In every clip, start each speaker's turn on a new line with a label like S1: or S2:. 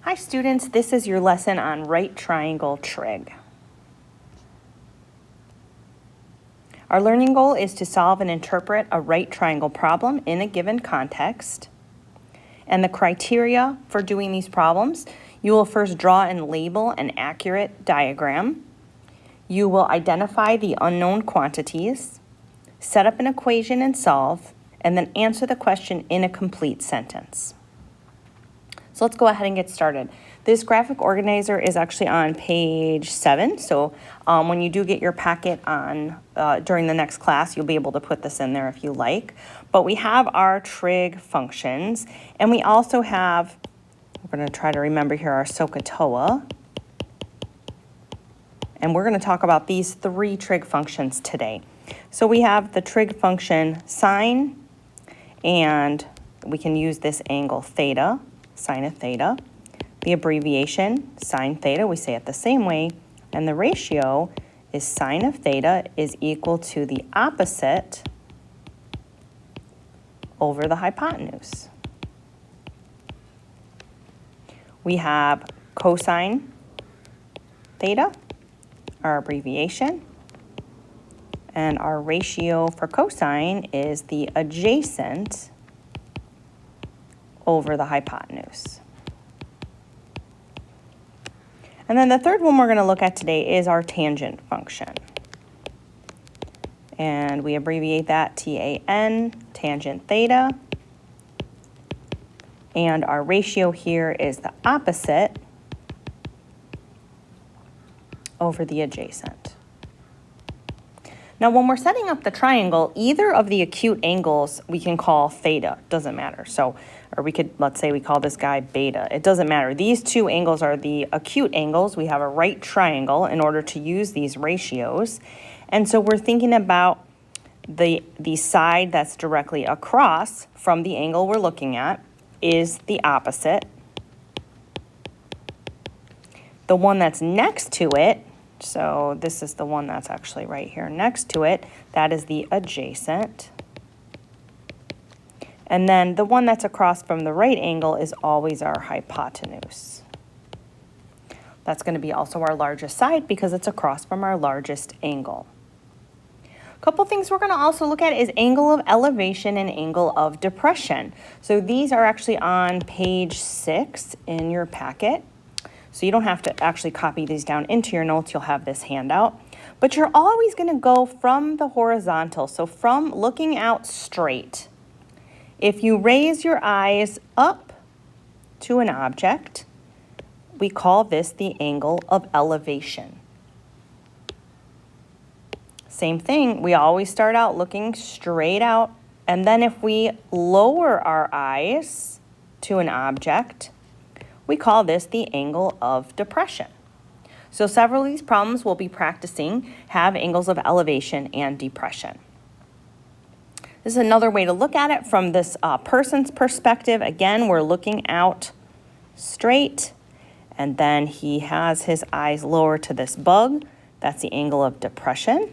S1: Hi students, this is your lesson on right triangle trig. Our learning goal is to solve and interpret a right triangle problem in a given context. And the criteria for doing these problems, you will first draw and label an accurate diagram. You will identify the unknown quantities, set up an equation and solve, and then answer the question in a complete sentence. So let's go ahead and get started. This graphic organizer is actually on page 7. So when you do get your packet on during the next class, you'll be able to put this in there if you like. But we have our trig functions, and we also have, we're going to try to remember here, our SOHCAHTOA. And we're going to talk about these 3 trig functions today. So we have the trig function sine, and we can use this angle theta, sine of theta. The abbreviation sine theta, we say it the same way, and the ratio is sine of theta is equal to the opposite over the hypotenuse. We have cosine theta, our abbreviation, and our ratio for cosine is the adjacent over the hypotenuse. And then the third one we're going to look at today is our tangent function. And we abbreviate that TAN, tangent theta. And our ratio here is the opposite over the adjacent. Now, when we're setting up the triangle, either of the acute angles we can call theta, doesn't matter. So, or we could, let's say we call this guy beta. It doesn't matter. These 2 angles are the acute angles. We have a right triangle in order to use these ratios. And so we're thinking about the side that's directly across from the angle we're looking at is the opposite. The one that's next to it, so this is the one that's actually right here next to it, that is the adjacent. And then the one that's across from the right angle is always our hypotenuse. That's going to be also our largest side because it's across from our largest angle. A couple things we're going to also look at is angle of elevation and angle of depression. So these are actually on page 6 in your packet. So you don't have to actually copy these down into your notes. You'll have this handout. But you're always going to go from the horizontal, so from looking out straight. If you raise your eyes up to an object, we call this the angle of elevation. Same thing, we always start out looking straight out, and then if we lower our eyes to an object, we call this the angle of depression. So several of these problems we'll be practicing have angles of elevation and depression. This is another way to look at it from this person's perspective. Again, we're looking out straight, and then he has his eyes lower to this bug. That's the angle of depression.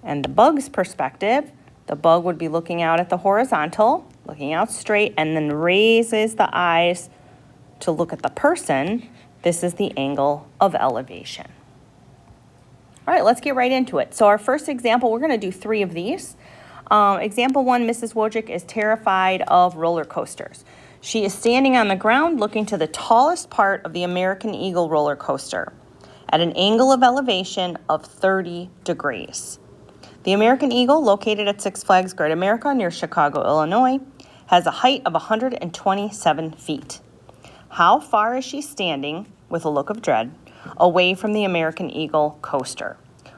S1: And the bug's perspective, the bug would be looking out at the horizontal, looking out straight, and then raises the eyes to look at the person. This is the angle of elevation. All right, let's get right into it. So our first example, we're going to do 3 of these. Example 1, Mrs. Wojcik is terrified of roller coasters. She is standing on the ground looking to the tallest part of the American Eagle roller coaster at an angle of elevation of 30 degrees. The American Eagle, located at Six Flags Great America near Chicago, Illinois, has a height of 127 feet. How far is she standing, with a look of dread, away from the American Eagle coaster?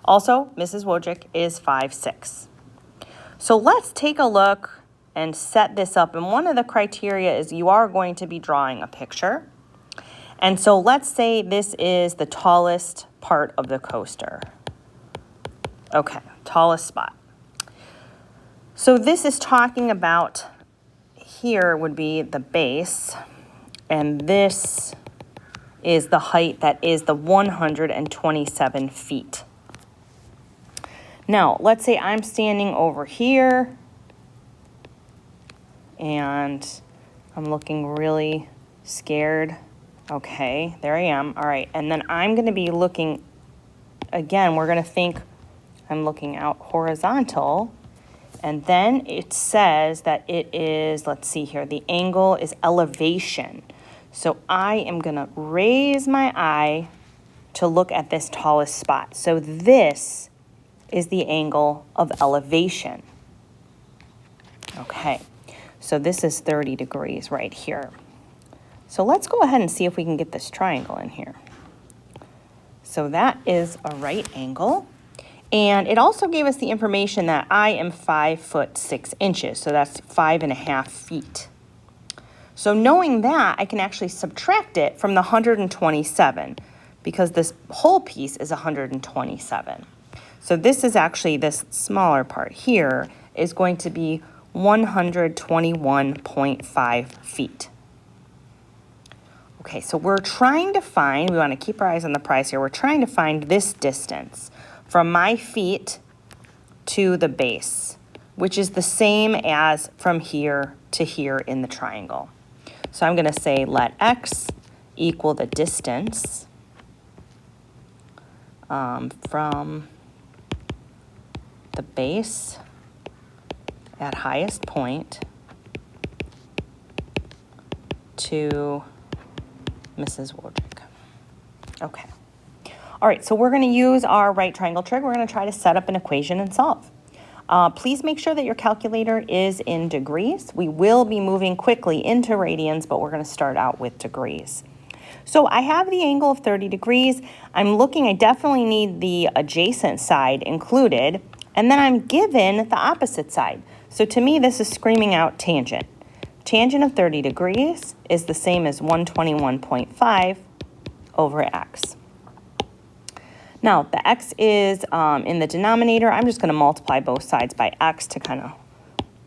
S1: Also, Mrs. Wojcik is 5'6". So let's take a look and set this up. And one of the criteria is you are going to be drawing a picture. And so let's say this is the tallest part of the coaster. Okay, tallest spot. So this is talking about, here would be the base, and this is the height that is the 127 feet. Now, let's say I'm standing over here and I'm looking really scared Okay, there I am. All right, and then I'm going to be looking, again, we're going to think I'm looking out horizontal. And then it says that it is, let's see here, the angle is elevation. So I am going to raise my eye to look at this tallest spot. So this is the angle of elevation. Okay, so this is 30 degrees right here. So let's go ahead and see if we can get this triangle in here. So that is a right angle. And it also gave us the information that I am 5'6". So that's 5.5 feet. So knowing that, I can actually subtract it from the 127 because this whole piece is 127. So this is actually, this smaller part here is going to be 121.5 feet. Okay, so we're trying to find, we want to keep our eyes on the prize here, we're trying to find this distance from my feet to the base, which is the same as from here to here in the triangle. So I'm going to say let x equal the distance from the base at highest point to Mrs. Wojcik. Okay. All right, so we're going to use our right triangle trig. We're going to try to set up an equation and solve. Please make sure that your calculator is in degrees. We will be moving quickly into radians, but we're going to start out with degrees. So I have the angle of 30 degrees. I'm looking, I definitely need the adjacent side included, and then I'm given the opposite side. So to me, this is screaming out tangent. Tangent of 30 degrees is the same as 121.5 over x. Now, the x is in the denominator. I'm just going to multiply both sides by x to kind of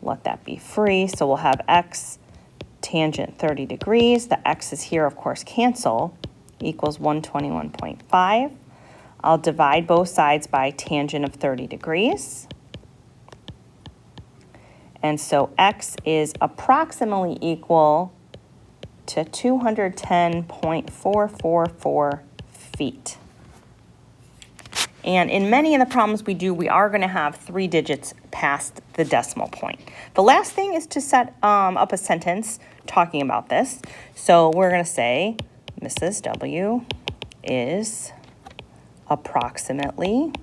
S1: let that be free. So we'll have x tangent 30 degrees. The x's here, of course, cancel, equals 121.5. I'll divide both sides by tangent of 30 degrees. And so x is approximately equal to 210.444 feet. And in many of the problems we do, we are going to have 3 digits past the decimal point. The last thing is to set up a sentence talking about this. So we're going to say Mrs. W is approximately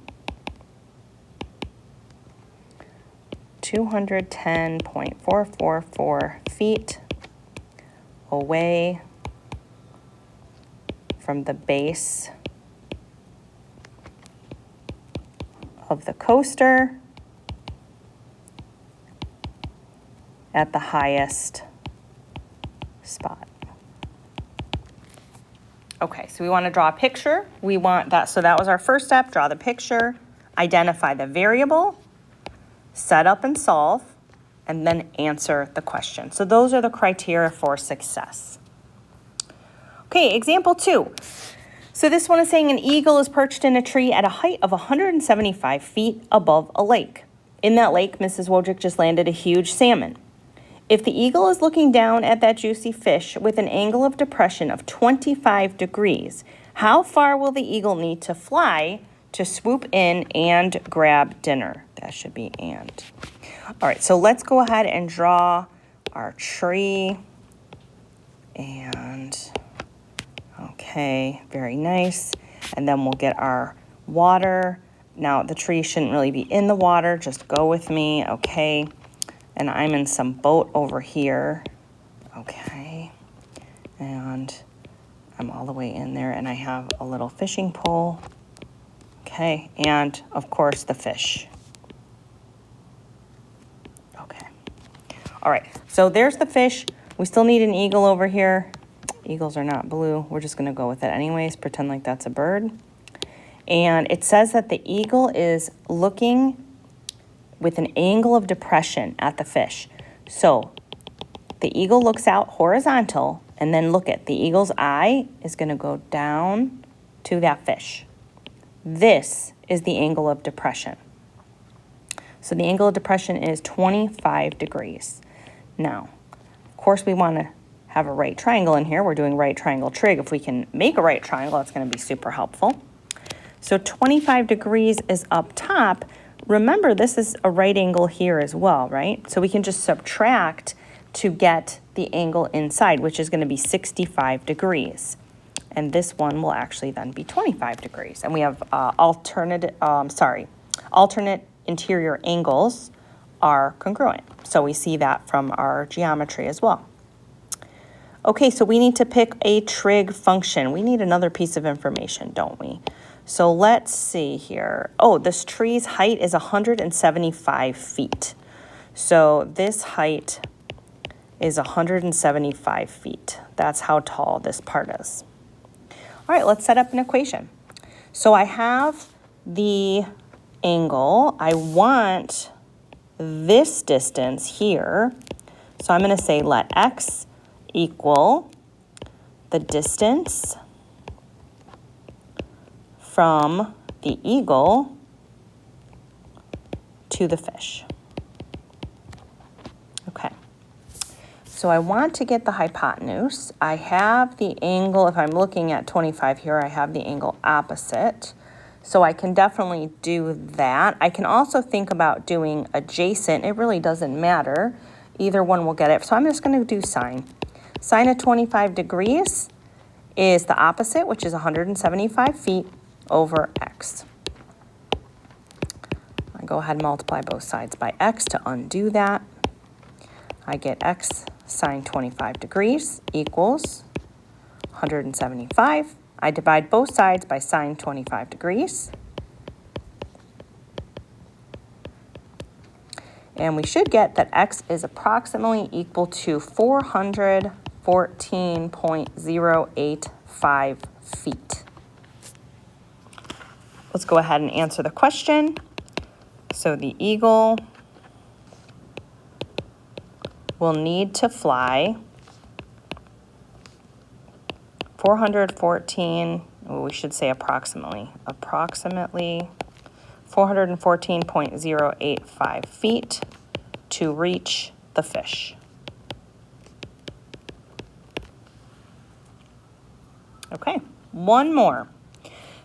S1: 210.444 feet away from the base of the coaster at the highest spot. Okay, so we want to draw a picture. We want that, so that was our first step, draw the picture, identify the variable, set up and solve, and then answer the question. So those are the criteria for success. Okay, example 2. So this one is saying an eagle is perched in a tree at a height of 175 feet above a lake. In that lake, Mrs. Wojcik just landed a huge salmon. If the eagle is looking down at that juicy fish with an angle of depression of 25 degrees, how far will the eagle need to fly to swoop in and grab dinner? That should be and. All right, so let's go ahead and draw our tree. And, okay, very nice. And then we'll get our water. Now, the tree shouldn't really be in the water. Just go with me, okay. And I'm in some boat over here, okay. And I'm all the way in there, and I have a little fishing pole, okay. And, of course, the fish. Okay. All right, so there's the fish. We still need an eagle over here. Eagles are not blue. We're just going to go with it anyways, pretend like that's a bird. And it says that the eagle is looking with an angle of depression at the fish. So the eagle looks out horizontal, and then look at the eagle's eye is going to go down to that fish. This is the angle of depression. So the angle of depression is 25 degrees. Now, of course, we want to have a right triangle in here. We're doing right triangle trig. If we can make a right triangle, that's going to be super helpful. So 25 degrees is up top. Remember, this is a right angle here as well, right? So we can just subtract to get the angle inside, which is going to be 65 degrees. And this one will actually then be 25 degrees. And we have alternate interior angles are congruent. So we see that from our geometry as well. Okay, so we need to pick a trig function. We need another piece of information, don't we? So let's see here. Oh, this tree's height is 175 feet. So this height is 175 feet. That's how tall this part is. All right, let's set up an equation. So I have the angle. I want this distance here. So I'm going to say let x equal the distance from the eagle to the fish. Okay. So I want to get the hypotenuse. I have the angle, if I'm looking at 25 here, I have the angle opposite. So I can definitely do that. I can also think about doing adjacent. It really doesn't matter. Either one will get it. So I'm just going to do sine. Sine of 25 degrees is the opposite, which is 175 feet over x. I go ahead and multiply both sides by x to undo that. I get x sine 25 degrees equals 175. I divide both sides by sine 25 degrees. And we should get that x is approximately equal to 414.085 feet. Let's go ahead and answer the question. So the eagle will need to fly approximately 414.085 feet to reach the fish. Okay, one more.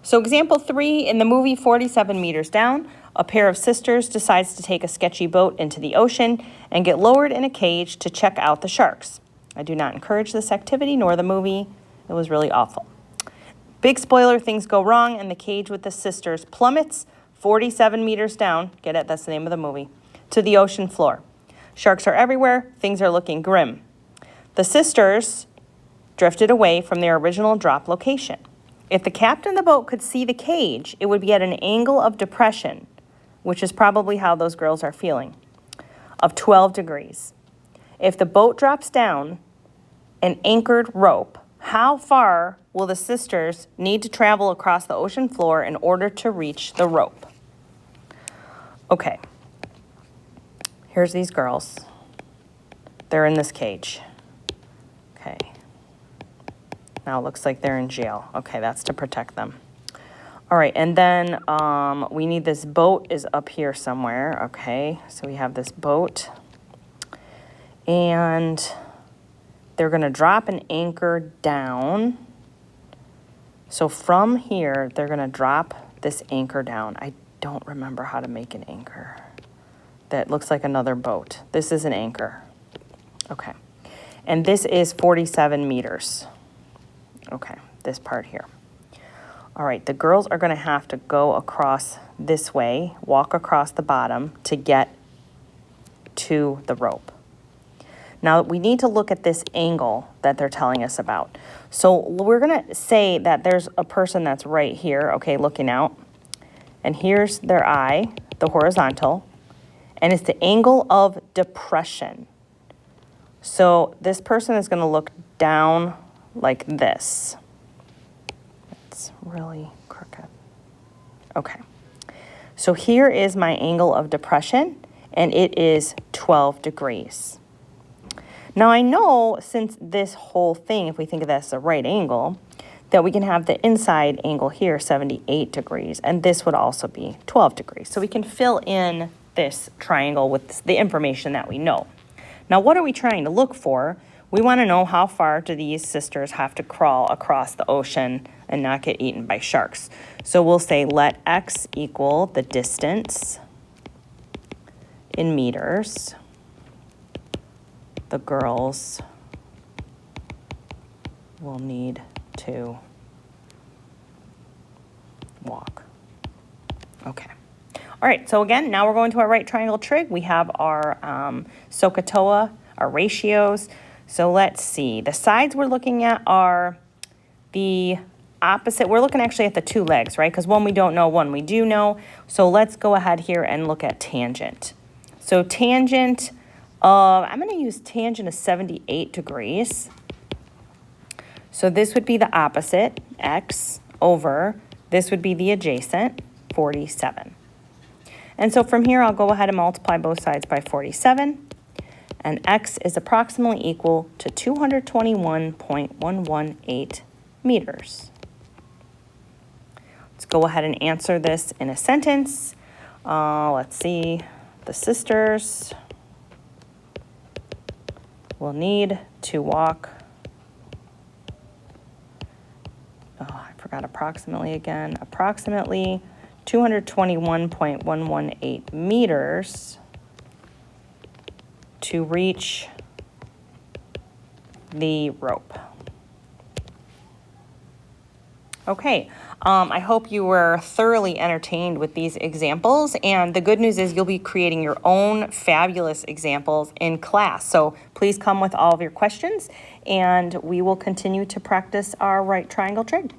S1: So example 3, in the movie 47 Meters Down, a pair of sisters decides to take a sketchy boat into the ocean and get lowered in a cage to check out the sharks. I do not encourage this activity nor the movie. It was really awful. Big spoiler, things go wrong and the cage with the sisters plummets 47 meters down, get it, that's the name of the movie, to the ocean floor. Sharks are everywhere, things are looking grim. The sisters drifted away from their original drop location. If the captain of the boat could see the cage, it would be at an angle of depression, which is probably how those girls are feeling, of 12 degrees. If the boat drops down an anchored rope, how far will the sisters need to travel across the ocean floor in order to reach the rope? Okay, here's these girls. They're in this cage. Okay. Now it looks like they're in jail. Okay, that's to protect them. All right, and then we need this boat is up here somewhere. Okay, so we have this boat. And they're going to drop an anchor down. So from here, they're going to drop this anchor down. I don't remember how to make an anchor. That looks like another boat. This is an anchor. Okay. And this is 47 meters. Okay, this part here. All right, the girls are going to have to go across this way, walk across the bottom to get to the rope. Now, we need to look at this angle that they're telling us about. So we're going to say that there's a person that's right here, okay, looking out. And here's their eye, the horizontal, and it's the angle of depression. So this person is going to look down like this. It's really crooked. Okay. So here is my angle of depression, and it is 12 degrees. Now I know since this whole thing, if we think of this as a right angle, that we can have the inside angle here, 78 degrees, and this would also be 12 degrees. So we can fill in this triangle with the information that we know. Now what are we trying to look for? We want to know how far do these sisters have to crawl across the ocean and not get eaten by sharks. So we'll say let x equal the distance in meters the girls will need to walk. Okay. All right, so again, now we're going to our right triangle trig. We have our SOHCAHTOA, our ratios. So let's see. The sides we're looking at are the opposite. We're looking actually at the two legs, right? Because one we don't know, one we do know. So let's go ahead here and look at tangent. So tangent of, I'm going to use tangent of 78 degrees. So this would be the opposite, x, over, this would be the adjacent, 47. And so from here, I'll go ahead and multiply both sides by 47. And x is approximately equal to 221.118 meters. Let's go ahead and answer this in a sentence. Let's see. The sisters will need to walk. Oh, I forgot approximately again. Approximately 221.118 meters to reach the rope. Okay, I hope you were thoroughly entertained with these examples, and the good news is you'll be creating your own fabulous examples in class. So please come with all of your questions, and we will continue to practice our right triangle trig.